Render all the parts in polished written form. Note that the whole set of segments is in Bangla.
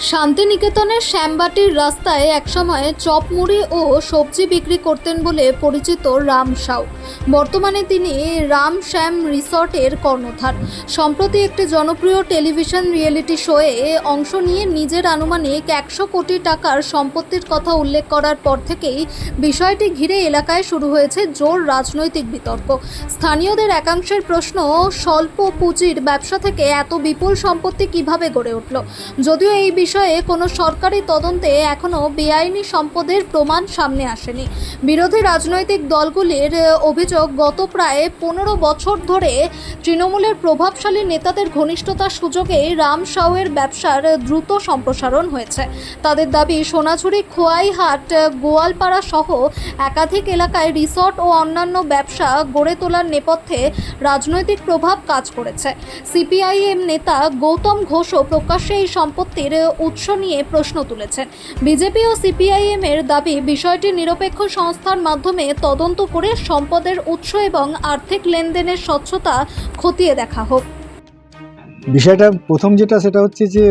শান্তিনিকেতনের শ্যামবাটির রাস্তায় একসময় চপ মুড়ি ও সবজি বিক্রি করতেন বলে পরিচিত রাম সাউ। বর্তমানে তিনি রাম শ্যাম রিসর্টের কর্ণধার। সম্প্রতি একটি জনপ্রিয় টেলিভিশন রিয়েলিটি শোয়ে অংশ নিয়ে নিজের আনুমানিক 100 কোটি টাকার সম্পত্তির কথা উল্লেখ করার পর থেকেই বিষয়টি ঘিরে এলাকায় শুরু হয়েছে জোর রাজনৈতিক বিতর্ক। স্থানীয়দের একাংশের প্রশ্ন, স্বল্প পুঁজির ব্যবসা থেকে এত বিপুল সম্পত্তি কিভাবে গড়ে উঠল। যদিও এই বিষয়ে কোনো সরকারি তদন্তে এখনও বেআইনি সম্পদের প্রমাণ সামনে আসেনি। বিরোধী রাজনৈতিক দলগুলির অভিযোগ, গত প্রায় 15 বছর ধরে তৃণমূলের প্রভাবশালী নেতাদের ঘনিষ্ঠতার সুযোগে রাম সাউয়ের ব্যবসার দ্রুত সম্প্রসারণ হয়েছে। তাদের দাবি, সোনাঝুরি, খোয়াইহাট, গোয়ালপাড়া সহ একাধিক এলাকায় রিসর্ট ও অন্যান্য ব্যবসা গড়ে তোলার নেপথ্যে রাজনৈতিক প্রভাব কাজ করেছে। সিপিআইএম নেতা গৌতম ঘোষও প্রকাশ্যে এই সম্পত্তির উৎস নিয়ে প্রশ্ন তুলেছেন। বিজেপি ও সিপিআইএম এর দাবি, বিষয়টি নিরপেক্ষ সংস্থার মাধ্যমে তদন্ত করে সম্পদের উৎস এবং আর্থিক লেনদেনের স্বচ্ছতা খতিয়ে দেখা হোক। বিষয়টা প্রথম সেটা হচ্ছে যে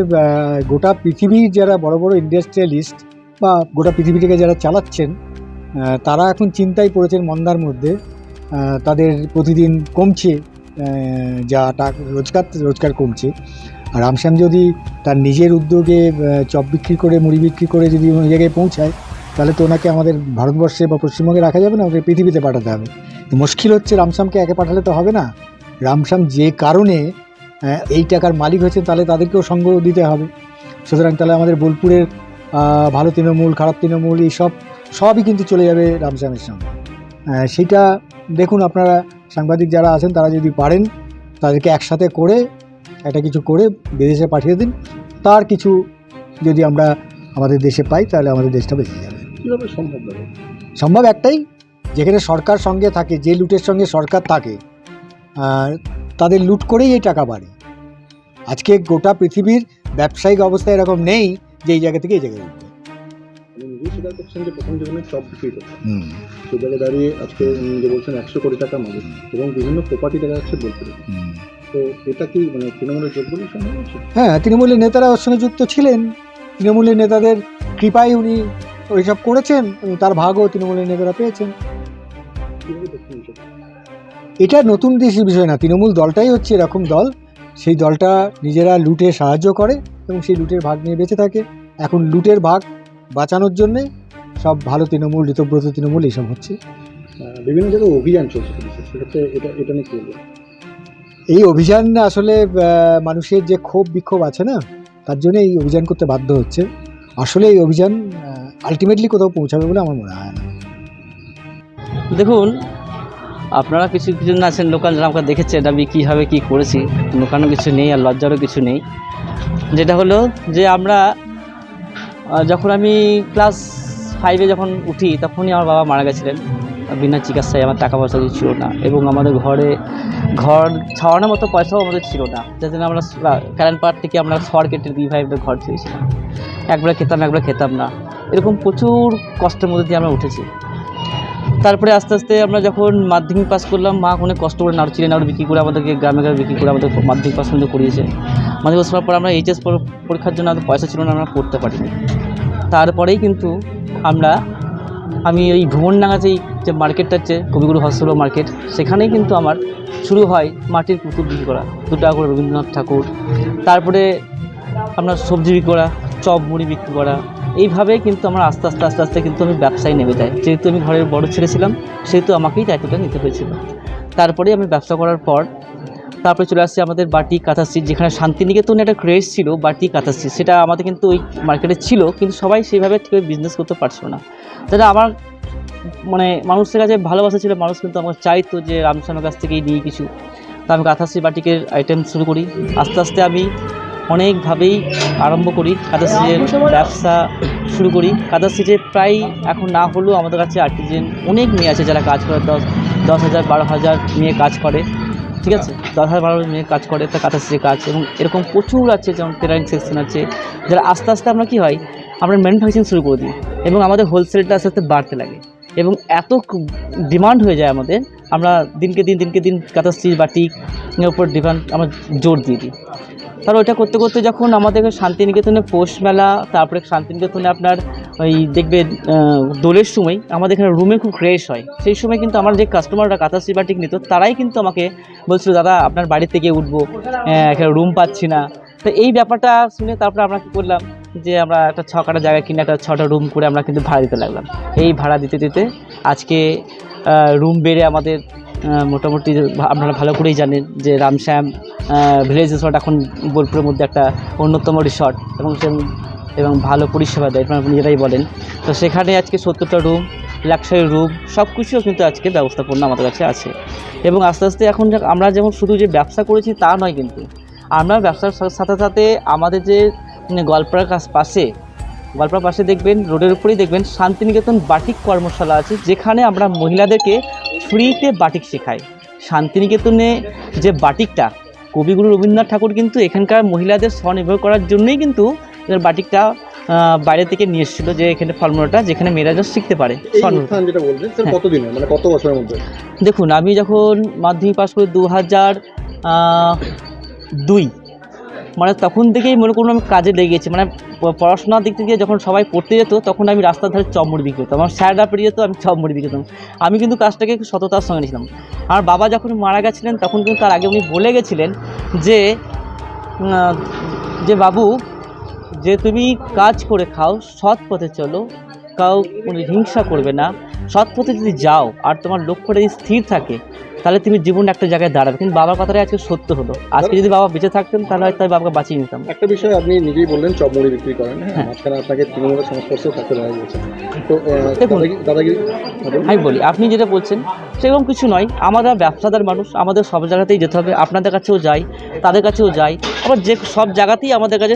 গোটা পৃথিবীর যারা বড় বড় ইন্ডাস্ট্রিয়ালিস্ট বা গোটা পৃথিবীটাকে যারা চালাচ্ছেন, তারা এখন চিন্তায় পড়েছেন মন্দার মধ্যে। তাদের প্রতিদিন কমছে, যা টাকা রোজগার কমছে। আর রামশ্যাম যদি তার নিজের উদ্যোগে চপ বিক্রি করে, মুড়ি বিক্রি করে যদি ওই জায়গায় পৌঁছায়, তাহলে তো ওনাকে আমাদের ভারতবর্ষে বা পশ্চিমবঙ্গে রাখা যাবে না, ওকে পৃথিবীতে পাঠাতে হবে। মুশকিল হচ্ছে, রামশ্যামকে একে পাঠালে তো হবে না। রামশ্যাম যে কারণে এই টাকার মালিক হয়েছে, তাহলে তাদেরকেও সঙ্গ দিতে হবে। সুতরাং তাহলে আমাদের বোলপুরের ভালো তৃণমূল, খারাপ তৃণমূল, এই সবই কিন্তু চলে যাবে রামশ্যামের সঙ্গে। সেটা দেখুন, আপনারা সাংবাদিক যারা আছেন, তারা যদি পারেন তাদেরকে একসাথে করে একটা কিছু করে বিদেশে পাঠিয়ে দিন। তার কিছু যদি আমরা আমাদের দেশে পাই, তাহলে আমাদের দেশটা বেঁচে যাবে। কীভাবে সম্ভব? সম্ভব একটাই, যেখানে সরকার সঙ্গে থাকে, যে লুটের সঙ্গে সরকার থাকে, তাদের লুট করেই এই টাকা বাড়ে। আজকে গোটা পৃথিবীর ব্যবসায়িক অবস্থা এরকম নেই যে এই জায়গা থেকে এই জায়গায় উঠবে। প্রথম জীবনে চপ বিক্রি করছেন, সেই জায়গায় দাঁড়িয়ে আজকে যে বলছেন 100 কোটি টাকা মালিক এবং বিভিন্ন প্রপার্টি দেখা যাচ্ছে বোলপুরে। তো এটা কি তৃণমূলের যোগগুলোর সঙ্গে হচ্ছে? হ্যাঁ, তৃণমূলের নেতারা ওর সঙ্গে যুক্ত ছিলেন। তৃণমূলের নেতাদের কৃপায় উনি ওইসব করেছেন এবং তার ভাগও তৃণমূলের নেতারা পেয়েছেন। এটা নতুন দেশের বিষয় না, তৃণমূল দলটাই হচ্ছে এরকম দল। সেই দলটা নিজেরা লুটে সাহায্য করে এবং সেই লুটের ভাগ নিয়ে বেঁচে থাকে। এখন লুটের ভাগ বাঁচানোর জন্যে সব ভালো তৃণমূল, ঋতব্রত তৃণমূল এইসব হচ্ছে। বিভিন্ন জায়গায় অভিযান চলছে, সেক্ষেত্রে এটা নিয়ে কী বলবো? এই অভিযান আসলে মানুষের যে ক্ষোভ বিক্ষোভ আছে না, তার জন্য এই অভিযান করতে বাধ্য হচ্ছে। আসলে এই অভিযান আলটিমেটলি কোথাও পৌঁছাবে বলে আমার মনে হয় না। দেখুন, আপনারা কিছু আছেন লোকাল, যারা আমাকে দেখেছেন আমি কীভাবে কী করেছি, লোকানো কিছু নেই আর লজ্জারও কিছু নেই। যেটা হলো যে যখন আমি ক্লাস 5-এ যখন উঠি, তখনই আমার বাবা মারা গেছিলেন বিনা চিকিৎসায়। আমার টাকা পয়সা কিছু ছিল না এবং আমাদের ঘর ছাওয়ানোর মতো পয়সাও আমাদের ছিল না, যার জন্য আমরা কারেন্ট পাড় থেকে আমরা শহর কেটে ভাইদের ঘর ছেড়েছিলাম। একবার খেতাম না, এরকম প্রচুর কষ্টের মধ্যে দিয়ে আমরা উঠেছি। তারপরে আস্তে আস্তে আমরা যখন মাধ্যমিক পাস করলাম, মা অনেক কষ্ট করে নাড়ু বিক্রি করে আমাদেরকে গ্রামে বিক্রি করে আমাদের মাধ্যমিক পাস পর্যন্ত করিয়েছে। মাধ্যমিক পাস করার পর আমরা এইচএস পরীক্ষার জন্য আমাদের পয়সা ছিল না, আমরা পড়তে পারিনি। তারপরেই কিন্তু আমি ওই ভুবনডাঙ্গা যে মার্কেটটা হচ্ছে কবিগুরু হস্তশিল্প মার্কেট, সেখানেই কিন্তু আমার শুরু হয় মাটির পুতুল বিক্রি করা, 2 টাকা করে রবীন্দ্রনাথ ঠাকুর। তারপরে আমরা সবজি বিক্রি করা, চপ মুড়ি বিক্রি করা। এইভাবেই কিন্তু আমার আস্তে আস্তে কিন্তু আমি ব্যবসায় নেমে যাই। যেহেতু আমি ঘরের বড় ছেলে ছিলাম, সেহেতু আমাকেই দায়িত্বটা নিতে হয়েছিল। তারপরে আমি ব্যবসা করার পর তারপরে চলে আসছে আমাদের বাটি কাঁথা স্ট্রিট, যেখানে শান্তিনিকেতনে একটা ক্রেজ ছিল বাটি কাঁথা স্ট্রিট। সেটা আমাদের কিন্তু ওই মার্কেটে ছিল, কিন্তু সবাই সেইভাবে ঠিক বিজনেস করতে পারছিল না। যেটা আমার মানুষের কাছে ভালোবাসা ছিল, মানুষ কিন্তু আমার চাইতো যে রামশ্যামের কাছ থেকেই নিয়ে কিছু। তো আমি কাঁথা স্ট্রিট বাটিকের আইটেম শুরু করি। আস্তে আস্তে আমি অনেকভাবেই আরম্ভ করি কাঁথা স্ট্রিটের ব্যবসা শুরু করি। কাঁথা স্ট্রিটে প্রায় এখন না হলেও আমাদের কাছে আর্টিজেন অনেক মেয়ে আছে যারা কাজ করে, 10,000 12,000 মেয়ে কাজ করে, ঠিক আছে, 10,000-12,000 মেয়ে কাজ করে তা কাঁথা স্ট্রিটে কাজ। এবং এরকম প্রচুর আছে, যেমন টেলারিং সেকশন আছে, যারা আস্তে আস্তে আমরা কী হয়, আমরা ম্যানুফ্যাকচারিং শুরু করে দিই এবং আমাদের হোলসেলটা আস্তে আস্তে বাড়তে লাগে এবং এত ডিমান্ড হয়ে যায় আমাদের, আমরা দিনকে দিন কাঁথা স্ট্রিট বাটিকের উপর ডিমান্ড আমরা জোর দিয়ে দিই। কারণ ওইটা করতে করতে যখন আমাদের শান্তিনিকেতনে পৌষ মেলা, তারপরে শান্তিনিকেতনে আপনার ওই দেখবেন দোলের সময় আমাদের এখানে রুমে খুব ক্রেশ হয়। সেই সময় কিন্তু আমার যে কাস্টমাররা কাঁথা স্লিপ বাটিক নিত তারাই কিন্তু আমাকে বলছিল, দাদা আপনার বাড়ি থেকে উঠবো, এখানে রুম পাচ্ছি না। তো এই ব্যাপারটা শুনে তারপরে আমরা কী করলাম যে আমরা একটা 6 কাটা জায়গা কিনে একটা 6টা রুম করে আমরা কিন্তু ভাড়া দিতে লাগলাম। এই ভাড়া দিতে দিতে আজকে রুম বেড়ে আমাদের মোটামুটি আপনারা ভালো করেই জানেন যে রামশ্যাম ভিলেজ রিসর্ট এখন বোলপুরের মধ্যে একটা অন্যতম রিসর্ট এবং ভালো পরিষেবা দেয়, আপনারা নিজেরাই বলেন। তো সেখানে আজকে 70টা রুম, লাক্সারি রুম সব কিছুও কিন্তু আজকে ব্যবস্থাপনা আমাদের কাছে আছে। এবং আস্তে আস্তে এখন আমরা যেমন শুধু যে ব্যবসা করেছি তা নয়, কিন্তু আমরা ব্যবসার সাথে সাথে আমাদের যে গোয়ালপাড়ার পাশে দেখবেন, রোডের উপরেই দেখবেন শান্তিনিকেতন বাটিক কর্মশালা আছে, যেখানে আমরা মহিলাদেরকে ফ্রিতে বাটিক শেখাই। শান্তিনিকেতনে যে বাটিকটা, কবিগুরু রবীন্দ্রনাথ ঠাকুর কিন্তু এখানকার মহিলাদের স্বনির্ভর করার জন্যই কিন্তু বাটিকটা বাইরে থেকে নিয়ে এসেছিলো, যে এখানে ফর্মুলাটা যেখানে মেয়েরা যা শিখতে পারে। যেটা বলছেন স্যার, কতদিনে মানে কত বছরের মধ্যে? দেখুন, আমি যখন মাধ্যমিক পাস করি 2002, মানে তখন থেকেই মনে করুন আমি কাজে লেগে গেছি। মানে পড়াশোনার দিক থেকে যখন সবাই পড়তে যেত তখন আমি রাস্তার ধারে চপমুড়ি বিক্রি করতাম, আমার স্যাররা পেরিয়ে যেত, আমি চপমুড়ি বিক্রি করতাম। আমি কিন্তু কাজটাকে সততার সঙ্গে নিয়েছিলাম। আর বাবা যখন মারা গেছিলেন তখন কিন্তু তার আগে উনি বলে গেছিলেন যে বাবু, যে তুমি কাজ করে খাও, সৎ পথে চলো, কোনো হিংসা করবে না, সৎ পথে যদি যাও আর তোমার লক্ষ্যটা যদি স্থির থাকে তাহলে তুমি জীবনে একটা জায়গায় দাঁড়াবে। কিন্তু বাবার কথাটাই আজকে সত্য হলো। আজকে যদি বাবা বেঁচে থাকতেন তাহলে হয়তো আমি বাবাকে বাঁচিয়ে নিতাম। একটা বিষয় আপনি নিজেই বললেন চপমুড়ি বিক্রি করেন, হ্যাঁ, মাঝখানে আপনাকে তৃণমূলের সংস্পর্শেও থাকতে দেখা গেছে। তো দেখুন, দাদাগিরি আমি বলি, আপনি যেটা বলছেন সেরকম কিছু নয়। আমরা ব্যবসাদার মানুষ, আমাদের সব জায়গাতেই যেতে হবে। আপনাদের কাছেও যাই, তাদের কাছেও যাই, আবার যে সব জায়গাতেই আমাদের কাছে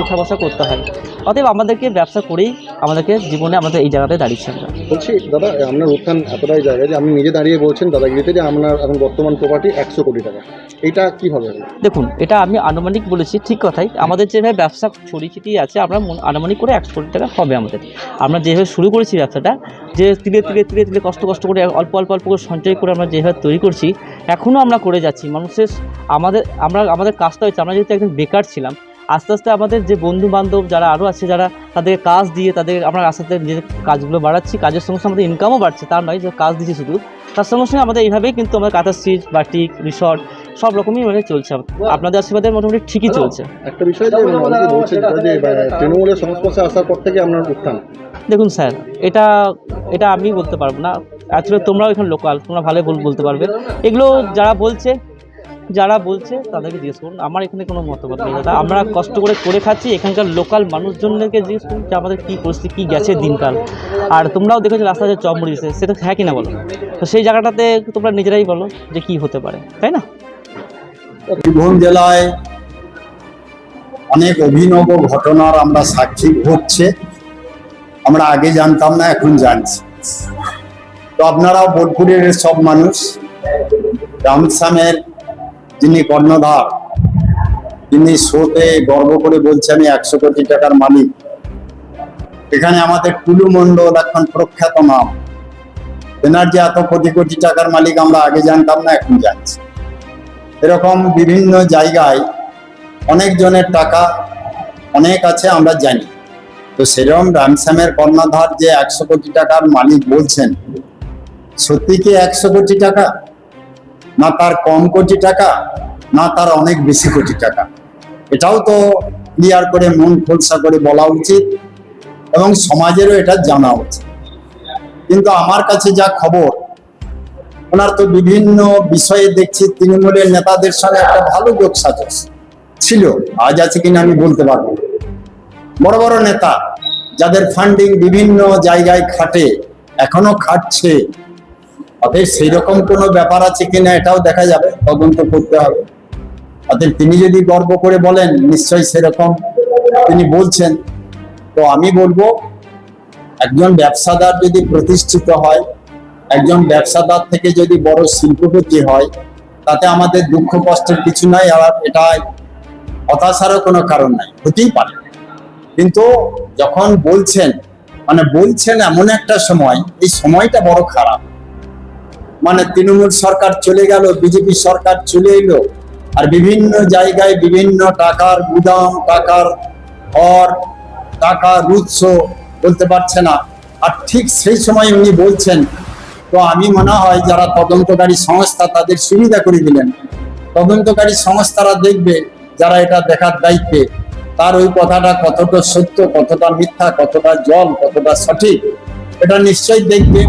উঠা বসা করতে হয়। অতএব আমাদেরকে ব্যবসা করেই আমাদেরকে জীবনে আমাদের এই জায়গাতে দাঁড়িয়েছি আমরা। বলছি দাদা, আপনার উত্থান এতটাই জায়গায় যে আপনি নিজে দাঁড়িয়ে বলছেন দাদাগিরিতে যে আপনার এখন বর্তমান প্রপার্টি 100 কোটি টাকা, এটা কীভাবে হলো? দেখুন, এটা আমি আনুমানিক বলেছি, ঠিক কথাই। আমাদের যেভাবে ব্যবসা ছড়িয়ে ছিটিয়ে আছে, আমরা আনুমানিক করে 100 কোটি টাকা হবে আমাদের। আমরা যেভাবে শুরু করেছি ব্যবসাটা, যে তিলে কষ্ট করে অল্প করে সঞ্চয় করে আমরা যেভাবে তৈরি করছি, এখনও আমরা করে যাচ্ছি। মানুষের আমাদের কাজটা হচ্ছে, আমরা যেহেতু একদিন বেকার ছিলাম, আস্তে আস্তে আমাদের যে বন্ধু বান্ধব যারা আরও আছে, যারা তাদেরকে কাজ দিয়ে আমরা আস্তে আস্তে নিজেদের কাজগুলো বাড়াচ্ছি। কাজের সঙ্গে সঙ্গে আমাদের ইনকামও বাড়ছে, তার নয় যে কাজ দিচ্ছি শুধু, তার সঙ্গে সঙ্গে আমাদের এইভাবেই কিন্তু আমাদের কাঁথা স্টিচ, বাটিক, রিসর্ট সব রকমই মানে চলছে। আপনাদের আশীর্বাদে মোটামুটি ঠিকই চলছে। একটা বিষয় যে অনেকে বলছেন যে তৃণমূলের সংস্পর্শে আসার পর থেকে আপনার উত্থান। দেখুন স্যার, এটা আমি বলতে পারবো না। অ্যাকচুয়ালি তোমরাও এখানে লোকাল, তোমরা ভালোই বলতে পারবে। এগুলো যারা বলছে তাদেরকে জিজ্ঞেস করুন, আমার এখানে কোনো মতামত নেই দাদা। আমরা কষ্ট করে খাচ্ছি, এখানকার লোকাল মানুষজনদেরকে জিজ্ঞেস করুন যে আমাদের কী পরিস্থিতি, কী গেছে দিনকাল। আর তোমরাও দেখেছো রাস্তায় যে চপ মুড়ি দিচ্ছে, সেটা হ্যাঁ কিনা বলো। তো সেই জায়গাটাতে তোমরা নিজেরাই বলো যে কী হতে পারে, তাই না? বীরভূম জেলায় অনেক অভিনব ঘটনার আমরা সাক্ষী হচ্ছে, আমরা আগে জানতাম না, এখন জানছি। তো আপনারাও বোলপুরের সব মানুষ, রামশ্যামের যিনি কর্ণধার, তিনি শোতে গর্ব করে বলছে আমি 100 কোটি টাকার মালিক। এখানে আমাদের টুলু মণ্ডল এখন প্রখ্যাত নাম, তেনার যে এত কোটি কোটি টাকার মালিক আমরা আগে জানতাম না, এখন জানছি। এরকম বিভিন্ন জায়গায় অনেক জনের টাকা অনেক আছে, আমরা জানি। তো সেরকম রামশ্যামের কর্ণধার যে 100 কোটি টাকার মালিক বলছেন, সত্যি কি 100 কোটি টাকা, না তার কম কোটি টাকা, না তার অনেক বেশি কোটি টাকা? এটাও তো ক্লিয়ার করে মন খোলসা করে বলা উচিত এবং সমাজেরও এটা জানা উচিত। কিন্তু আমার কাছে যা খবর, ওনার তো বিভিন্ন বিষয়ে দেখছি তৃণমূলের নেতাদের সঙ্গে একটা ভালো যোগসাজশ ছিল, আজ আছে কিনা আমি বলতে পারবো। বড় বড় নেতা যাদের ফান্ডিং বিভিন্ন জায়গায় খাটে, এখনো খাটছে, অতএব সেই রকম কোনো ব্যাপার আছে কিনা এটাও দেখা যাবে, তদন্ত করতে হবে। অতএব তিনি যদি গর্ব করে বলেন, নিশ্চয়ই সেরকম তিনি বলছেন। তো আমি বলবো, একজন ব্যবসাদার যদি প্রতিষ্ঠিত হয়, একজন ব্যবসাদার থেকে যদি বড় শিল্পপতি হয়, তাতে আমাদের দুঃখ কষ্টের কিছু নাই, আর এটা হতাশারও কোনো কারণ নাই, হতেই পারে। কিন্তু যখন বলছেন এমন একটা সময়, এই সময়টা বড় খারাপ। মানে তৃণমূল সরকার চলে গেল, বিজেপি সরকার চলে এলো, আর বিভিন্ন জায়গায় বিভিন্ন টাকার গুদাম, টাকার ঘর, টাকার উৎস বলতে পারছে না। আর ঠিক সেই সময় উনি বলছেন, তো আমি মনে হয় যারা তদন্তকারী সংস্থা তাদের সুবিধা করে দিলেন, তদন্তকারী সংস্থারা দেখবে যারা এটা দেখার দায়িত্বে, তার ওই কথাটা কতটা সত্য, কতটা মিথ্যা, কতটা জল, কতটা সঠিক, এটা নিশ্চয়ই দেখবে।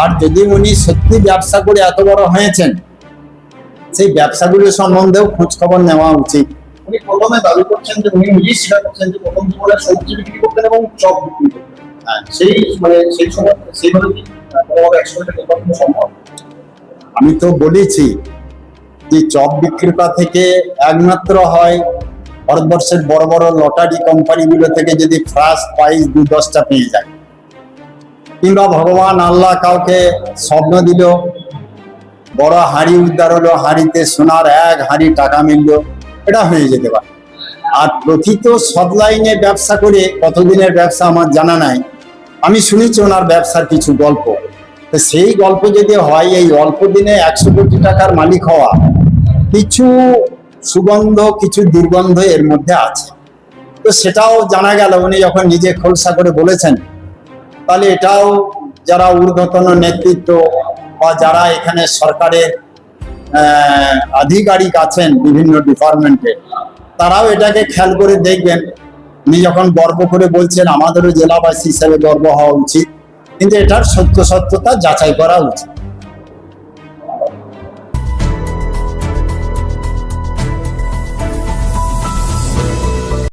আর যদি উনি সত্যি ব্যবসা করে এত বড় হয়েছেন, সেই ব্যবসাগুলো সম্বন্ধেও খোঁজ খবর নেওয়া উচিত। উনি প্রথমে দাবি করছেন যে উনি নিজেই স্বীকার করছেন যে প্রথম জীবনে সবজি বিক্রি করতেন এবং চপ বিক্রি করতেন। হ্যাঁ, সেই সময় সেইভাবে কি কোনোভাবে 100 কোটি টাকা উপার্জন সম্ভব? আমি তো বলেছি যে চপ বিক্রেতা থেকে একমাত্র হয় ভারতবর্ষের বড় বড় লটারি কোম্পানিগুলো থেকে যদি ফার্স্ট প্রাইজ 2-10টা পেয়ে যায়, কিংবা ভগবান আল্লাহ কাউকে স্বপ্ন দিল, বড় হাঁড়ি উদ্ধার হলো, হাঁড়িতে সোনার 1 হাঁড়ি টাকা মিললো, এটা হয়ে যেতে পারে। আর প্রকৃত সৎ লাইনে ব্যবসা করে কতদিনের ব্যবসা আমার জানা নাই, আমি শুনেছি ওনার ব্যবসার কিছু গল্প। তো সেই গল্প যদি হয়, এই অল্প দিনে 100 কোটি টাকার মালিক হওয়া, কিছু সুগন্ধ কিছু দুর্গন্ধ এর মধ্যে আছে। তো সেটাও জানা গেল উনি যখন নিজে খোলসা করে বলেছেন। তাহলে এটাও যারা ঊর্ধ্বতন নেতৃত্ব বা যারা এখানে সরকারের আধিকারিক আছেন বিভিন্ন ডিপার্টমেন্টে, তারাও এটাকে খেয়াল করে দেখবেন। উনি যখন গর্ব করে বলছেন আমাদেরও জেলাবাসী হিসেবে গর্ব হওয়া উচিত, কিন্তু এটার সত্যতা যাচাই করা উচিত।